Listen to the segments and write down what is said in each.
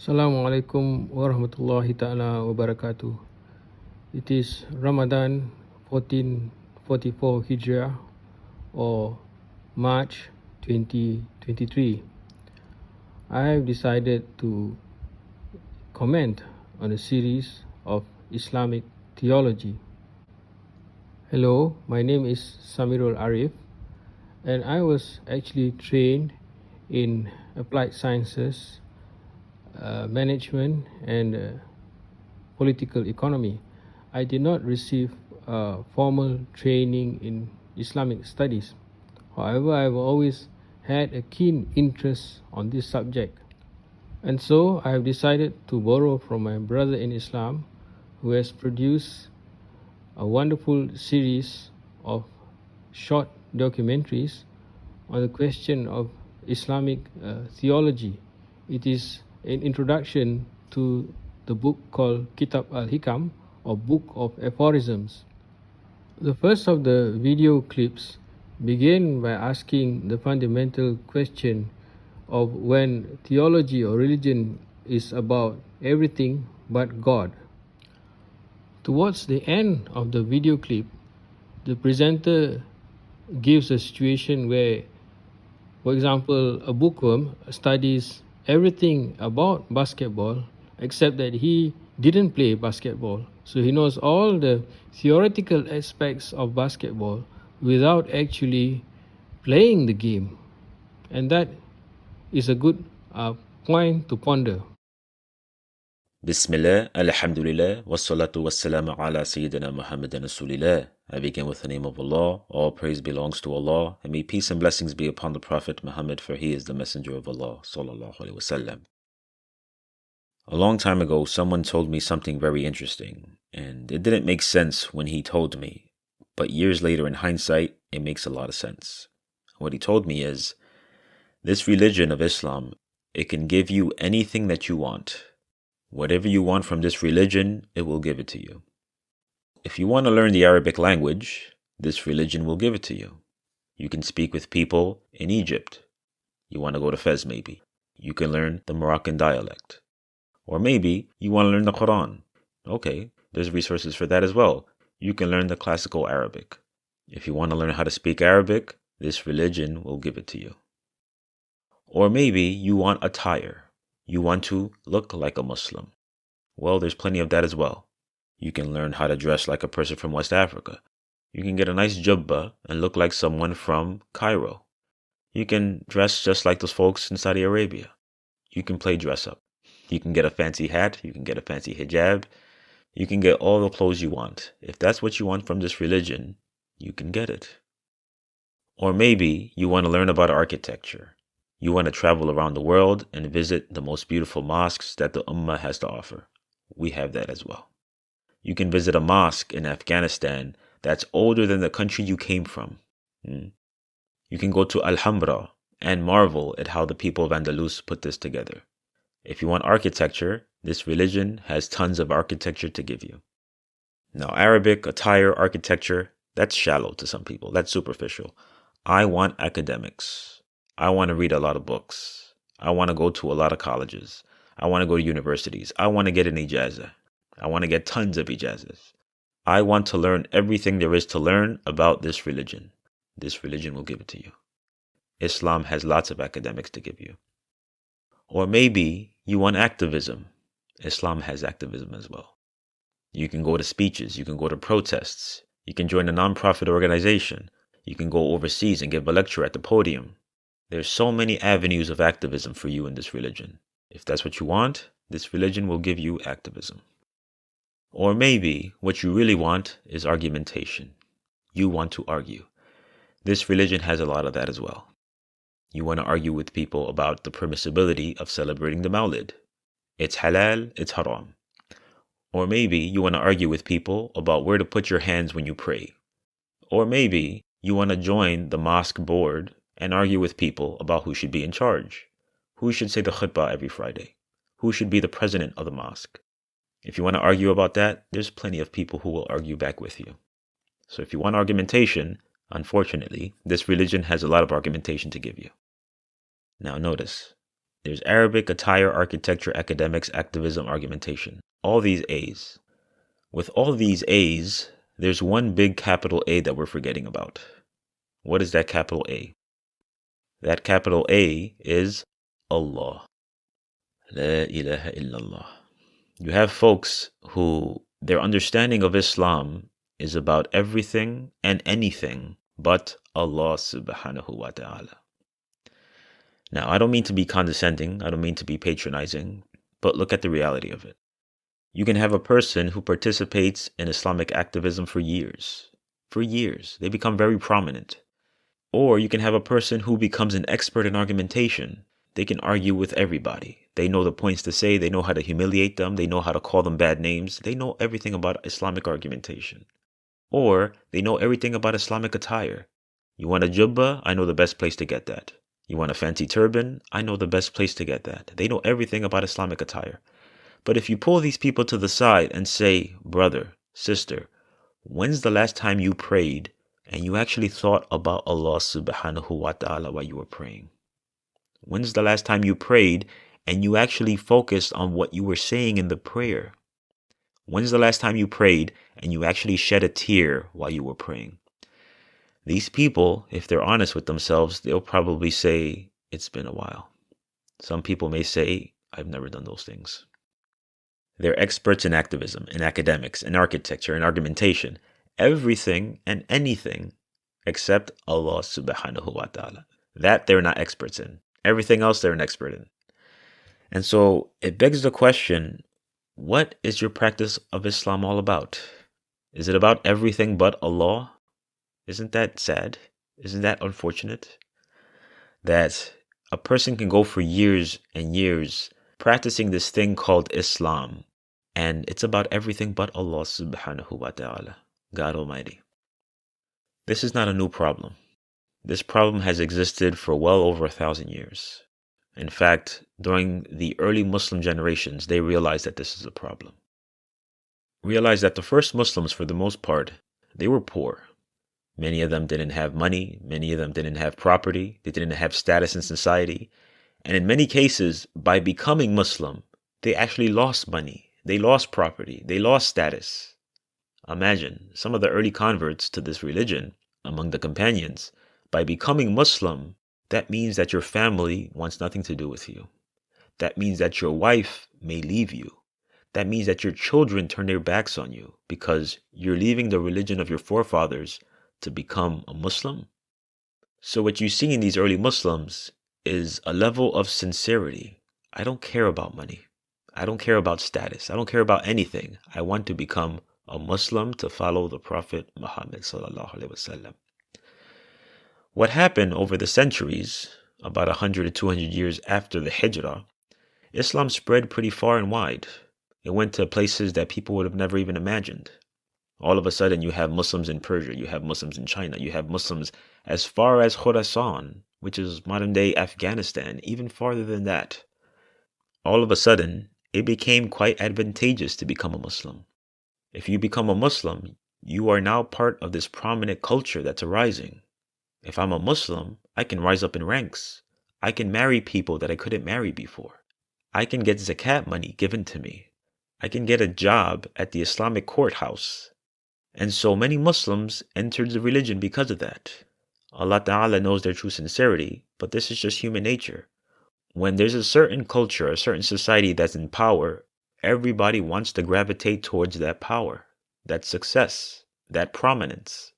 Assalamualaikum warahmatullahi ta'ala wabarakatuh. It is Ramadan 1444 Hijrah or March 2023. I have decided to comment on a series of Islamic theology. Hello, my name is Samirul Ariff, and I was actually trained in applied sciences, management and political economy. I did not receive formal training in Islamic studies. However, I've always had a keen interest on this subject. And so I have decided to borrow from my brother in Islam, who has produced a wonderful series of short documentaries on the question of Islamic theology. It is an introduction to the book called Kitab al-Hikam, or Book of Aphorisms. The first of the video clips begin by asking the fundamental question of when theology or religion is about everything but God. Towards the end of the video clip, the presenter gives a situation where, for example, a bookworm studies everything about basketball except that he didn't play basketball. So he knows all the theoretical aspects of basketball without actually playing the game. And that is a good point to ponder. Bismillah, alhamdulillah, wassalatu wassalamu ala Sayyidina Muhammadan Rasulillah. I begin with the name of Allah. All praise belongs to Allah, and may peace and blessings be upon the Prophet Muhammad, for he is the messenger of Allah, sallallahu alaihi wasallam. A long time ago, someone told me something very interesting, and it didn't make sense when he told me, but years later in hindsight, it makes a lot of sense. What he told me is, this religion of Islam, it can give you anything that you want. Whatever you want from this religion, it will give it to you. If you want to learn the Arabic language, this religion will give it to you. You can speak with people in Egypt. You want to go to Fez maybe. You can learn the Moroccan dialect. Or maybe you want to learn the Quran. Okay, there's resources for that as well. You can learn the classical Arabic. If you want to learn how to speak Arabic, this religion will give it to you. Or maybe you want attire. You want to look like a Muslim. Well, there's plenty of that as well. You can learn how to dress like a person from West Africa. You can get a nice jubba and look like someone from Cairo. You can dress just like those folks in Saudi Arabia. You can play dress up. You can get a fancy hat. You can get a fancy hijab. You can get all the clothes you want. If that's what you want from this religion, you can get it. Or maybe you want to learn about architecture. You want to travel around the world and visit the most beautiful mosques that the Ummah has to offer. We have that as well. You can visit a mosque in Afghanistan that's older than the country you came from. You can go to Alhambra and marvel at how the people of Andalus put this together. If you want architecture, this religion has tons of architecture to give you. Now, Arabic, attire, architecture, that's shallow to some people. That's superficial. I want academics. I want to read a lot of books. I want to go to a lot of colleges. I want to go to universities. I want to get an ijazah. I want to get tons of ijazahs. I want to learn everything there is to learn about this religion. This religion will give it to you. Islam has lots of academics to give you. Or maybe you want activism. Islam has activism as well. You can go to speeches. You can go to protests. You can join a non-profit organization. You can go overseas and give a lecture at the podium. There's so many avenues of activism for you in this religion. If that's what you want, this religion will give you activism. Or maybe what you really want is argumentation. You want to argue. This religion has a lot of that as well. You want to argue with people about the permissibility of celebrating the Mawlid. It's halal, it's haram. Or maybe you want to argue with people about where to put your hands when you pray. Or maybe you want to join the mosque board and argue with people about who should be in charge. Who should say the khutbah every Friday? Who should be the president of the mosque? If you want to argue about that, there's plenty of people who will argue back with you. So if you want argumentation, unfortunately, this religion has a lot of argumentation to give you. Now notice, There's Arabic, attire, architecture, academics, activism, argumentation. All these A's. With all these A's, there's one big capital A that we're forgetting about. What is that capital A? That capital A is Allah. La ilaha illallah. You have folks who their understanding of Islam is about everything and anything but Allah subhanahu wa ta'ala. Now, I don't mean to be condescending, I don't mean to be patronizing, but look at the reality of it. You can have a person who participates in Islamic activism for years. For years. They become very prominent. Or you can have a person who becomes an expert in argumentation. They can argue with everybody. They know the points to say. They know how to humiliate them. They know how to call them bad names. They know everything about Islamic argumentation. Or they know everything about Islamic attire. You want a jubbah? I know the best place to get that. You want a fancy turban? I know the best place to get that. They know everything about Islamic attire. But if you pull these people to the side and say, brother, sister, when's the last time you prayed and you actually thought about Allah subhanahu wa ta'ala while you were praying? When's the last time you prayed and you actually focused on what you were saying in the prayer? When's the last time you prayed and you actually shed a tear while you were praying? These people, if they're honest with themselves, they'll probably say, it's been a while. Some people may say, I've never done those things. They're experts in activism, in academics, in architecture, in argumentation, everything and anything except Allah subhanahu wa ta'ala. That they're not experts in. Everything else they're an expert in. And so it begs the question, what is your practice of Islam all about? Is it about everything but Allah? Isn't that sad? Isn't that unfortunate? That a person can go for years and years practicing this thing called Islam, and it's about everything but Allah subhanahu wa ta'ala, God Almighty. This is not a new problem. This problem has existed for well over 1,000 years. In fact, during the early Muslim generations, they realized that this is a problem. Realized that the first Muslims, for the most part, they were poor. Many of them didn't have money. Many of them didn't have property. They didn't have status in society. And in many cases, by becoming Muslim, they actually lost money. They lost property. They lost status. Imagine some of the early converts to this religion among the companions. By becoming Muslim, that means that your family wants nothing to do with you. That means that your wife may leave you. That means that your children turn their backs on you because you're leaving the religion of your forefathers to become a Muslim. So what you see in these early Muslims is a level of sincerity. I don't care about money. I don't care about status. I don't care about anything. I want to become a Muslim to follow the Prophet Muhammad sallallahu alaihi wasallam. What happened over the centuries, about 100 to 200 years after the Hijrah, Islam spread pretty far and wide. It went to places that people would have never even imagined. All of a sudden, you have Muslims in Persia, you have Muslims in China, you have Muslims as far as Khorasan, which is modern-day Afghanistan, even farther than that. All of a sudden, it became quite advantageous to become a Muslim. If you become a Muslim, you are now part of this prominent culture that's arising. If I'm a Muslim, I can rise up in ranks. I can marry people that I couldn't marry before. I can get zakat money given to me. I can get a job at the Islamic courthouse. And so many Muslims entered the religion because of that. Allah Ta'ala knows their true sincerity, but this is just human nature. When there's a certain culture, a certain society that's in power, everybody wants to gravitate towards that power, that success, that prominence.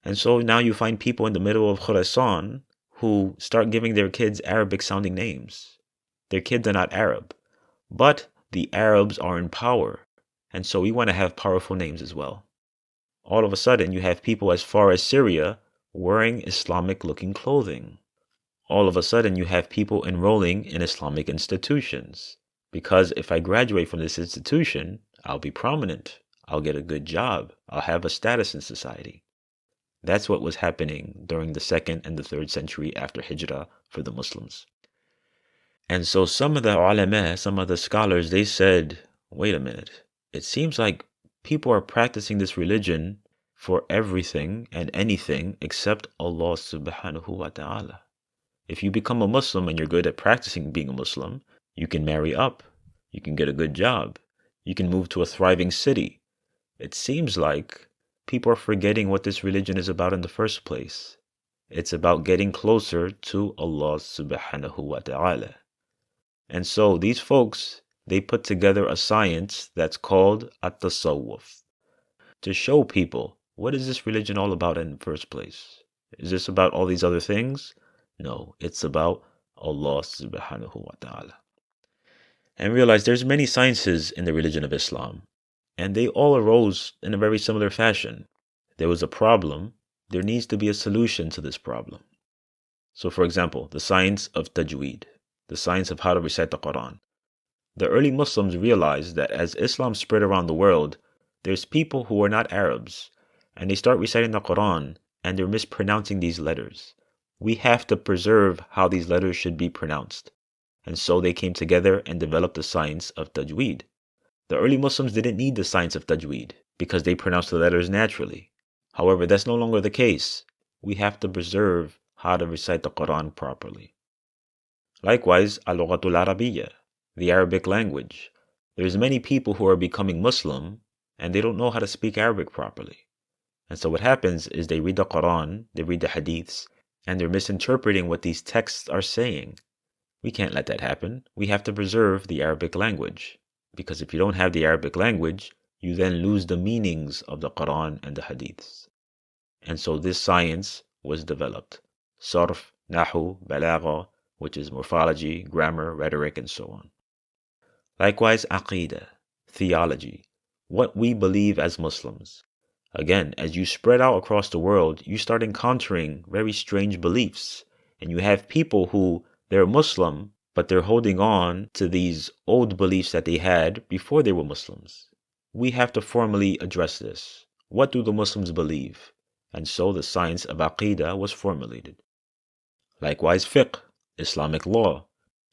And so now you find people in the middle of Khorasan who start giving their kids Arabic-sounding names. Their kids are not Arab, but the Arabs are in power, and so we want to have powerful names as well. All of a sudden, you have people as far as Syria wearing Islamic-looking clothing. All of a sudden, you have people enrolling in Islamic institutions. Because if I graduate from this institution, I'll be prominent. I'll get a good job. I'll have a status in society. That's what was happening during the 2nd and the 3rd century after Hijrah for the Muslims. And so some of the ulama, some of the scholars, they said, wait a minute. It seems like people are practicing this religion for everything and anything except Allah subhanahu wa ta'ala. If you become a Muslim and you're good at practicing being a Muslim, you can marry up, you can get a good job, you can move to a thriving city. It seems like people are forgetting what this religion is about in the first place. It's about getting closer to Allah subhanahu wa ta'ala. And so these folks, they put together a science that's called at-tasawwuf to show people, what is this religion all about in the first place? Is this about all these other things? No, it's about Allah subhanahu wa ta'ala. And realize there's many sciences in the religion of Islam, and they all arose in a very similar fashion. There was a problem, there needs to be a solution to this problem. So for example, the science of tajweed, the science of how to recite the Quran. The early Muslims realized that as Islam spread around the world, there's people who are not Arabs, and they start reciting the Quran, and they're mispronouncing these letters. We have to preserve how these letters should be pronounced. And so they came together and developed the science of tajweed. The early Muslims didn't need the science of tajweed because they pronounced the letters naturally. However, that's no longer the case. We have to preserve how to recite the Quran properly. Likewise, al-lughatul arabiyyah, the Arabic language. There's many people who are becoming Muslim and they don't know how to speak Arabic properly. And so what happens is they read the Quran, they read the hadiths, and they're misinterpreting what these texts are saying. We can't let that happen. We have to preserve the Arabic language. Because if you don't have the Arabic language, you then lose the meanings of the Quran and the hadiths. And so this science was developed. Sarf, Nahu, Balagha, which is morphology, grammar, rhetoric, and so on. Likewise, Aqidah, theology, what we believe as Muslims. Again, as you spread out across the world, you start encountering very strange beliefs. And you have people who, they're Muslim, but they're holding on to these old beliefs that they had before they were Muslims. We have to formally address this. What do the Muslims believe? And so the science of Aqidah was formulated. Likewise, fiqh, Islamic law.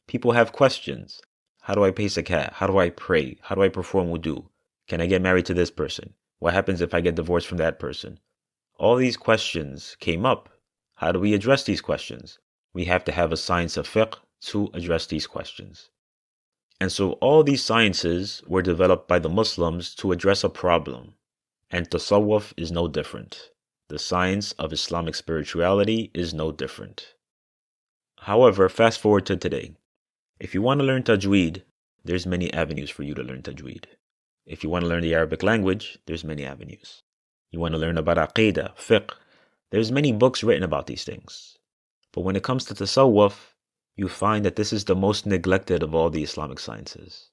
People have questions. How do I pay zakat? How do I pray? How do I perform wudu? Can I get married to this person? What happens if I get divorced from that person? All these questions came up. How do we address these questions? We have to have a science of fiqh to address these questions. And so all these sciences were developed by the Muslims to address a problem. And tasawwuf is no different. The science of Islamic spirituality is no different. However, fast forward to today. If you want to learn tajweed, there's many avenues for you to learn tajweed. If you want to learn the Arabic language, there's many avenues. You want to learn about aqidah, fiqh, there's many books written about these things. But when it comes to tasawwuf, you find that this is the most neglected of all the Islamic sciences.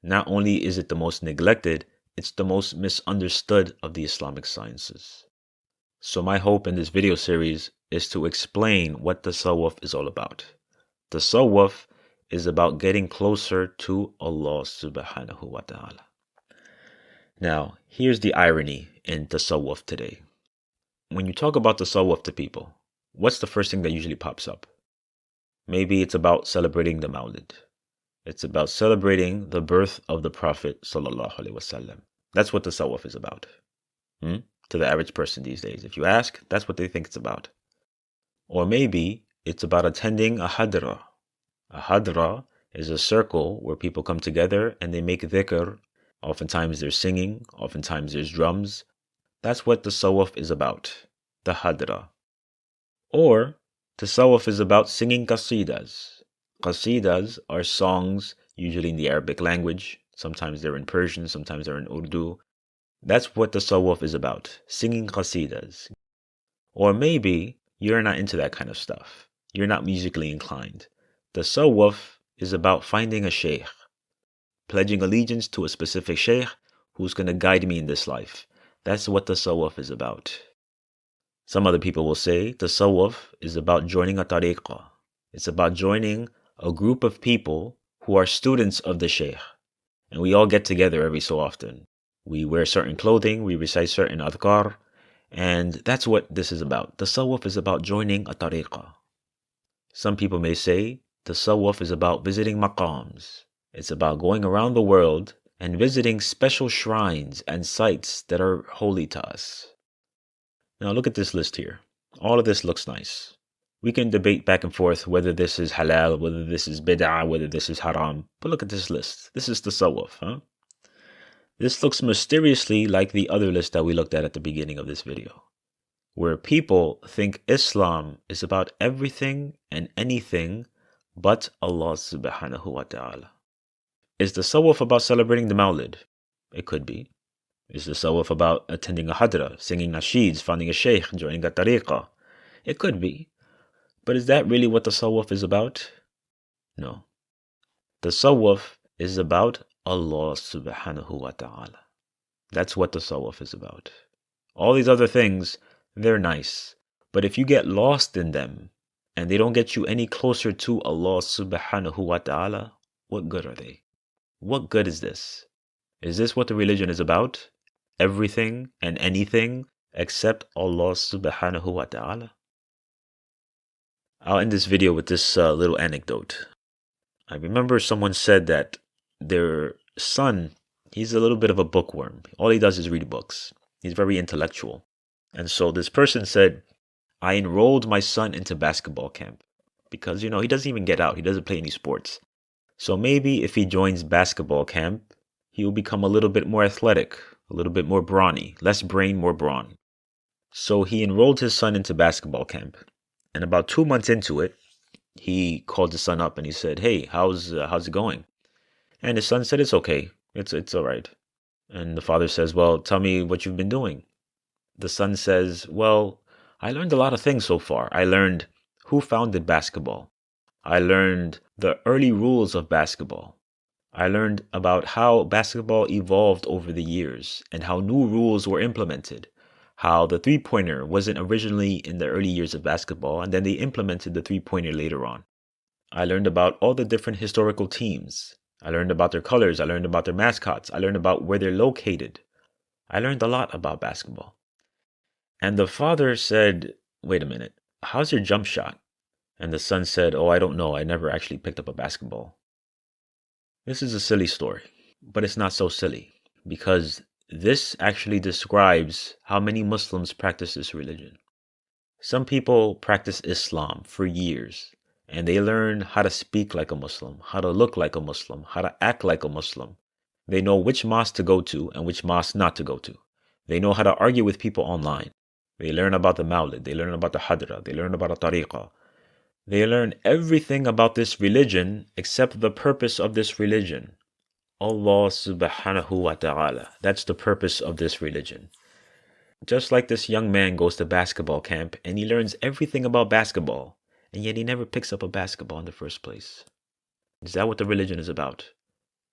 Not only is it the most neglected, it's the most misunderstood of the Islamic sciences. So my hope in this video series is to explain what tasawwuf is all about. Tasawwuf is about getting closer to Allah subhanahu wa ta'ala. Now, here's the irony in tasawwuf today. When you talk about tasawwuf to people, what's the first thing that usually pops up? Maybe it's about celebrating the Mawlid. It's about celebrating the birth of the Prophet sallallahu alaihi wasallam. That's what tasawwuf is about. To the average person these days, if you ask, that's what they think it's about. Or maybe it's about attending a hadra. A hadra is a circle where people come together and they make dhikr. Oftentimes there's singing, oftentimes there's drums. That's what tasawwuf is about, the hadra. Or tasawwuf is about singing qasidas. Qasidas are songs, usually in the Arabic language. Sometimes they're in Persian, sometimes they're in Urdu. That's what tasawwuf is about, singing qasidas. Or maybe you're not into that kind of stuff. You're not musically inclined. Tasawwuf is about finding a sheikh, pledging allegiance to a specific sheikh who's going to guide me in this life. That's what tasawwuf is about. Some other people will say tasawwuf is about joining a tariqah. It's about joining a group of people who are students of the sheikh. And we all get together every so often. We wear certain clothing, we recite certain adhkar, and that's what this is about. Tasawwuf is about joining a tariqah. Some people may say tasawwuf is about visiting maqams. It's about going around the world and visiting special shrines and sites that are holy to us. Now look at this list here. All of this looks nice. We can debate back and forth whether this is halal, whether this is bid'ah, whether this is haram. But look at this list. This is tasawwuf, huh? This looks mysteriously like the other list that we looked at the beginning of this video, where people think Islam is about everything and anything but Allah subhanahu wa ta'ala. Is the tasawwuf about celebrating the Mawlid? It could be. Is the tasawwuf about attending a hadra, singing nasheeds, finding a sheikh, joining a tariqah? It could be. But is that really what the tasawwuf is about? No. The tasawwuf is about Allah subhanahu wa ta'ala. That's what the tasawwuf is about. All these other things, they're nice. But if you get lost in them and they don't get you any closer to Allah subhanahu wa ta'ala, what good are they? What good is this? Is this what the religion is about? Everything and anything except Allah subhanahu wa ta'ala? I'll end this video with this little anecdote. I remember someone said that their son, he's a little bit of a bookworm. All he does is read books. He's very intellectual. And so this person said, I enrolled my son into basketball camp because, he doesn't even get out. He doesn't play any sports. So maybe if he joins basketball camp, he will become a little bit more athletic, a little bit more brawny, less brain, more brawn. So he enrolled his son into basketball camp. And about 2 months into it, he called his son up and he said, hey, how's it going? And his son said, it's okay. It's all right. And the father says, well, tell me what you've been doing. The son says, well, I learned a lot of things so far. I learned who founded basketball. I learned the early rules of basketball. I learned about how basketball evolved over the years and how new rules were implemented. How the three-pointer wasn't originally in the early years of basketball, and then they implemented the three-pointer later on. I learned about all the different historical teams. I learned about their colors. I learned about their mascots. I learned about where they're located. I learned a lot about basketball. And the father said, wait a minute, how's your jump shot? And the son said, oh, I don't know. I never actually picked up a basketball. This is a silly story, but it's not so silly because this actually describes how many Muslims practice this religion. Some people practice Islam for years, and they learn how to speak like a Muslim, how to look like a Muslim, how to act like a Muslim. They know which mosque to go to and which mosque not to go to. They know how to argue with people online. They learn about the Mawlid, they learn about the Hadra, they learn about the Tariqah. They learn everything about this religion except the purpose of this religion. Allah subhanahu wa ta'ala. That's the purpose of this religion. Just like this young man goes to basketball camp and he learns everything about basketball, and yet he never picks up a basketball in the first place. Is that what the religion is about?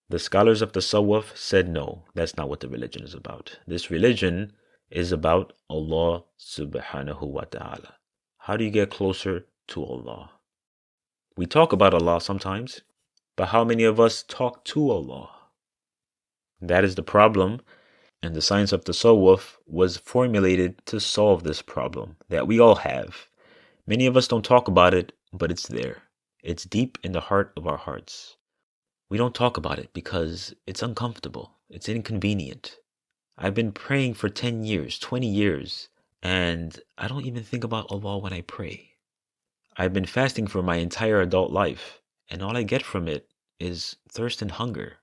The scholars of the tasawwuf said no, that's not what the religion is about. This religion is about Allah subhanahu wa ta'ala. How do you get closer to Allah? We talk about Allah sometimes, but how many of us talk to Allah? That is the problem, and the science of tasawwuf was formulated to solve this problem that we all have. Many of us don't talk about it, but it's there. It's deep in the heart of our hearts. We don't talk about it because it's uncomfortable. It's inconvenient. I've been praying for 10 years, 20 years, and I don't even think about Allah when I pray. I've been fasting for my entire adult life, and all I get from it is thirst and hunger.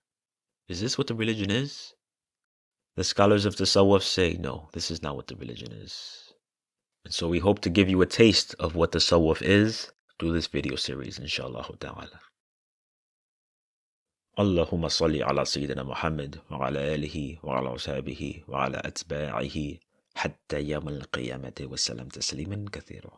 Is this what the religion is? The scholars of tasawwuf say, no, this is not what the religion is. And so we hope to give you a taste of what tasawwuf is through this video series, inshallah ta'ala. Allahumma salli ala Sayyidina Muhammad wa ala alihi wa ala ashabihi wa ala atba'ihi hatta yawm al-qiyamati wa sallam tasliman kathira.